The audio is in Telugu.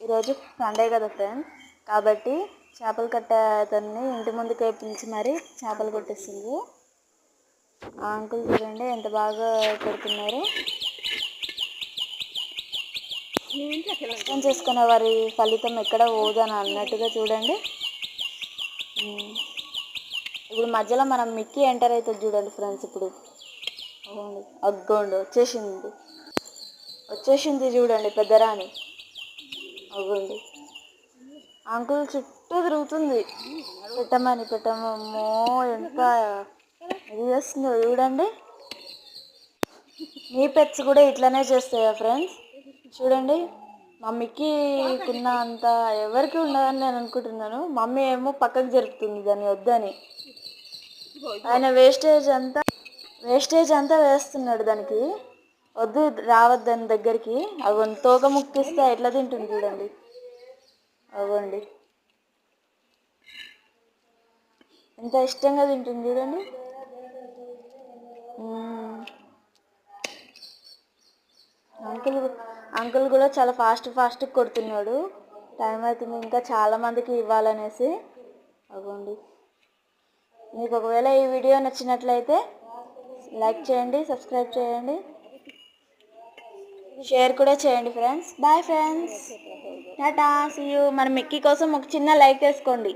ఈరోజు సండే కదా ఫ్రెండ్స్, కాబట్టి చేపలు కట్టే అతన్ని ఇంటి ముందుకే పిలిచి మరి చేపలు కొట్టేస్తుంది. ఆ అంకుల్ చూడండి ఎంత బాగా కొడుతున్నారు. ఇష్టం చేసుకునే వారి ఫలితం ఎక్కడ పోదని అన్నట్టుగా చూడండి. ఇప్పుడు మధ్యలో మనం మిక్కీ ఎంటర్ అవుతుంది చూడండి ఫ్రెండ్స్. ఇప్పుడు అగ్గోండి వచ్చేసింది చూడండి పెద్దరాణి. అవ్వండి అంకుల్ చుట్టూ తిరుగుతుంది పెట్టమో ఎంత ఇది చేస్తుందో చూడండి. మీ పెట్స్ కూడా ఇట్లనే చేస్తాయా ఫ్రెండ్స్? చూడండి, మమ్మీకి కున్న అంత ఎవరికి ఉండదని నేను అనుకుంటున్నాను. మమ్మీ ఏమో పక్కకు జరుపుతుంది దాన్ని వద్దని. ఆయన వేస్టేజ్ అంతా వేస్తున్నాడు దానికి, వద్దు రావద్దని దగ్గరికి. అవ్వండి తోక ముక్కిస్తే ఎట్లా తింటుంది చూడండి. అవ్వండి ఎంత ఇష్టంగా తింటుంది చూడండి. అంకుల్ కూడా చాలా ఫాస్ట్ కొడుతున్నాడు. టైం అవుతుంది, ఇంకా చాలా మందికి ఇవ్వాలనేసి. అవ్వండి, మీకు ఒకవేళ ఈ వీడియో నచ్చినట్లయితే లైక్ చేయండి, సబ్స్క్రైబ్ చేయండి, షేర్ కూడా చేయండి friends. Bye friends, tata, see you. మన మిక్కీ కోసం ఒక చిన్న లైక్ వేసుకోండి.